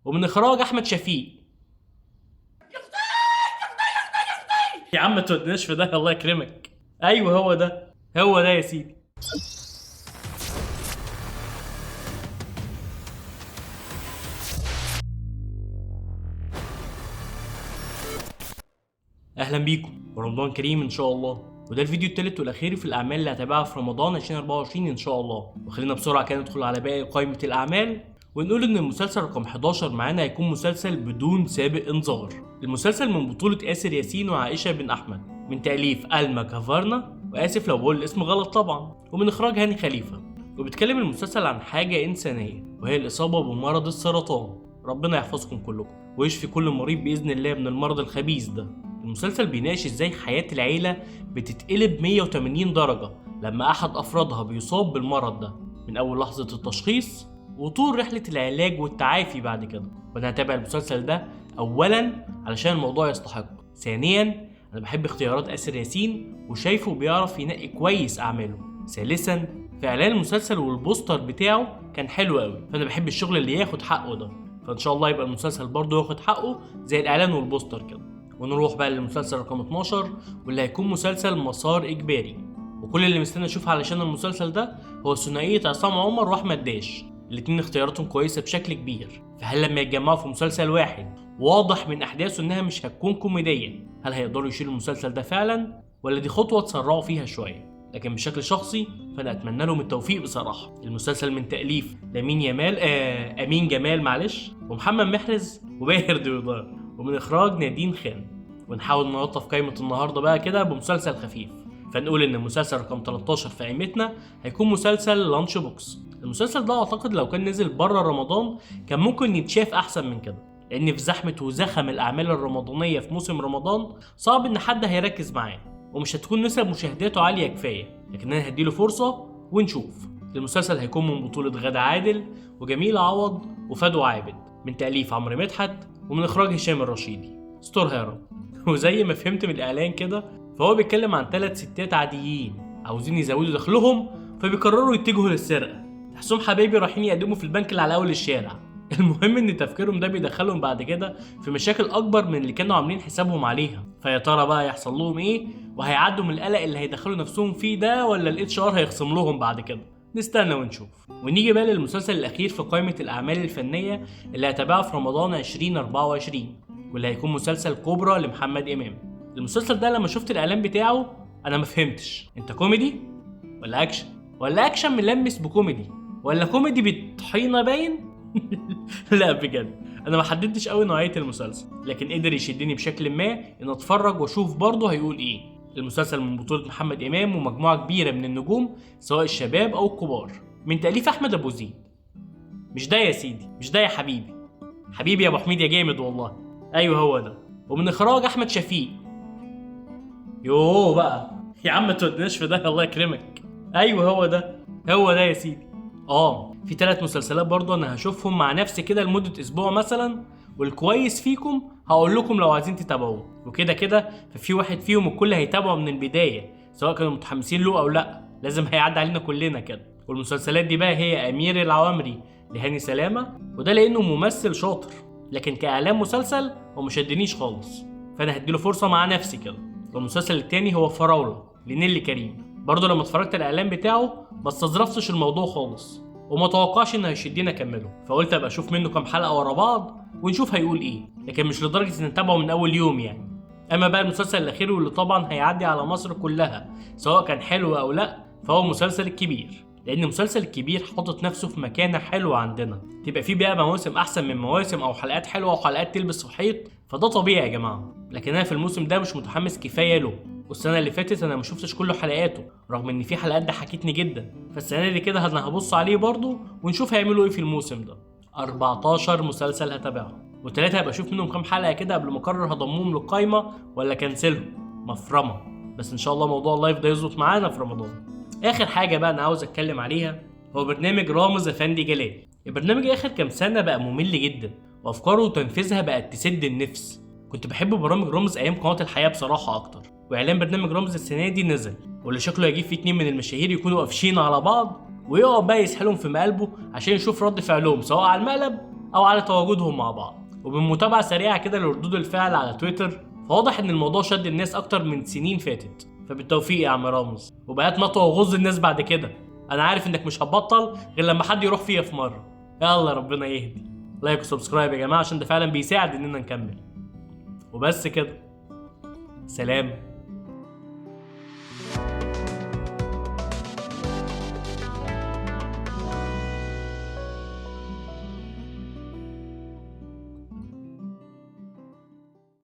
ومن اخراج احمد شفيق. يا عم ما تودناش في ده، الله يكرمك. ايوه هو ده، هو ده يا سيدي. اهلا بيكم ورمضان كريم ان شاء الله. وده الفيديو الثالث والاخير في الاعمال اللي هتابعها في رمضان 2024 ان شاء الله. وخلينا بسرعه كده ندخل على باقي قائمه الاعمال ونقول ان المسلسل رقم 11 معانا هيكون مسلسل بدون سابق انذار. المسلسل من بطوله آسر ياسين وعائشه بن احمد، من تاليف ألما كافارنا، واسف لو بقول الاسم غلط طبعا، ومن اخراج هاني خليفه. وبيتكلم المسلسل عن حاجه انسانيه وهي الاصابه بمرض السرطان. ربنا يحفظكم كلكم ويشفي كل مريض باذن الله من المرض الخبيث ده. المسلسل بيناقش ازاي حياة العيلة بتتقلب 180 درجة لما احد افرادها بيصاب بالمرض ده، من اول لحظة التشخيص وطول رحلة العلاج والتعافي بعد كده. وانا هتابع المسلسل ده اولا علشان الموضوع يستحق، ثانيا انا بحب اختيارات آسر ياسين وشايفه بيعرف ينقي كويس اعماله، ثالثا في اعلان المسلسل والبوستر بتاعه كان حلو قوي، فانا بحب الشغل اللي ياخد حقه ده، فان شاء الله يبقى المسلسل برضه ياخد حقه زي الاعلان والبوستر كده. ونروح بقى للمسلسل رقم 12 واللي هيكون مسلسل مسار اجباري. وكل اللي مستني اشوف علشان المسلسل ده هو ثنائيه عصام عمر واحمد داش، الاتنين اختياراتهم كويسه بشكل كبير. فهل لما يتجمعوا في مسلسل واحد واضح من احداثه انها مش هتكون كوميديه، هل هيقدروا يشيلوا المسلسل ده فعلا ولا دي خطوه تسرعوا فيها شويه؟ لكن بشكل شخصي فانا اتمنى لهم التوفيق بصراحه. المسلسل من تاليف امين جمال معلش، ومحمد محرز وباهر ديودار، ومن اخراج نادين خان. ونحاول نلطف قائمة النهارده بقى كده بمسلسل خفيف، فنقول ان المسلسل رقم 13 في قائمتنا هيكون مسلسل لانش بوكس. المسلسل ده اعتقد لو كان نزل بره رمضان كان ممكن يتشاف احسن من كده، لان في زحمة وزخم الاعمال الرمضانية في موسم رمضان صعب ان حد هيركز معاه ومش هتكون نسب مشاهداته عالية كفاية، لكن انا هديله فرصة ونشوف. المسلسل هيكون من بطولة غادة عادل وجميلة عوض وفدوى عابد، من تأليف عمرو مدحت ومن اخراج هشام الرشيدي. استرها يا رب. وزي ما فهمت من الاعلان كده فهو بيتكلم عن 3 ستات عاديين عاوزين يزودوا دخلهم فبيقرروا يتجهوا للسرقه، تحسهم حبايبي رايحين يقدموا في البنك اللي على اول الشارع. المهم ان تفكيرهم ده بيدخلهم بعد كده في مشاكل اكبر من اللي كانوا عاملين حسابهم عليها، فيا ترى بقى يحصل لهم ايه وهيعدوا من القلق اللي هيدخلوا نفسهم فيه ده ولا الاتش ار هيخصم لهم بعد كده؟ نستنى ونشوف. ونيجي بقى للمسلسل الاخير في قائمه الاعمال الفنيه اللي هتابعها في رمضان 2024 واللي هيكون مسلسل كوبرا لمحمد امام. المسلسل ده لما شفت الاعلان بتاعه انا ما فهمتش انت كوميدي ولا اكشن، ولا اكشن ملمس بكوميدي، ولا كوميدي بالطحينه باين. لا بجد انا ما حددتش قوي نوعيه المسلسل، لكن قدر يشدني بشكل ما ان اتفرج واشوف برضه هيقول ايه. المسلسل من بطوله محمد امام ومجموعه كبيره من النجوم سواء الشباب او الكبار، من تاليف احمد ابو زيد. مش ده يا سيدي، مش ده يا حبيبي، حبيبي يا ابو حميد يا جامد والله. ايوه هو ده. ومن اخراج احمد شفيق. يوه بقى يا عم ما تودناش في ده، الله يكرمك. ايوه هو ده، هو ده يا سيدي. في 3 مسلسلات برضه انا هشوفهم مع نفسي كده لمده اسبوع مثلا، والكويس فيكم هقول لكم لو عايزين تتابعوه، وكده كده ففي واحد فيهم الكل هيتابعه من البدايه سواء كانوا متحمسين له او لا، لازم هيعدي علينا كلنا كده. والمسلسلات دي بقى هي امير العوامري لهاني سلامه، وده لانه ممثل شاطر، لكن كاعلان مسلسل هو مش هدينيش خالص، فانا هديله فرصه مع نفسي كده. والمسلسل التاني هو فراوله لنيلي كريم، برضه لما اتفرجت الاعلان بتاعه ما استظرفتش الموضوع خالص وما توقعش انه هيشدني اكمله، فقلت ابقى اشوف منه كام حلقه ورا بعض ونشوف هيقول ايه، لكن مش لدرجه ان نتابعه من اول يوم يعني. اما بقى المسلسل الاخير واللي طبعا هيعدي على مصر كلها سواء كان حلو او لا فهو مسلسل الكبير، لان المسلسل الكبير حاطط نفسه في مكانه حلوه عندنا، تبقى فيه بقى مواسم احسن من مواسم او حلقات حلوه وحلقات تلبس في حيط، فده طبيعي يا جماعه. لكن انا في الموسم ده مش متحمس كفايه له، والسنه اللي فاتت انا ما شفتش كل حلقاته رغم ان في حلقات ضحكتني جدا، فالسنه دي كده انا هبص عليه برضه ونشوف هيعملوا ايه في الموسم ده. 14 مسلسل هتابعهم، و3 هبقى اشوف منهم كام حلقه كده قبل ما اقرر هضمهم للقايمه ولا كنسلهم، مفرمه. بس ان شاء الله موضوع اللايف ده يظبط معانا في رمضان. اخر حاجه بقى انا عاوز اتكلم عليها هو برنامج رامز افندي جلال. البرنامج اخر كام سنه بقى ممل جدا وافكاره وتنفيذها بقت تسد النفس. كنت بحب برامج رامز ايام قناه الحياه بصراحه اكتر، واعلان برنامج رامز السنه دي نزل واللي شكله هيجيب فيه 2 من المشاهير يكونوا قافشين على بعض ويقعد بقى يسحلهم في مقلبه عشان يشوف رد فعلهم سواء على المقلب او على تواجدهم مع بعض. وبمتابعه سريعه كده لردود الفعل على تويتر، فواضح ان الموضوع شد الناس اكتر من سنين فاتت. فبالتوفيق يا عم رامز، وبقيت مطوى وغز الناس بعد كده. انا عارف انك مش هتبطل غير لما حد يروح فيها في مره. يلا ربنا يهدي. لايك وسبسكرايب يا جماعه عشان ده فعلا بيساعد اننا نكمل. وبس كده، سلام.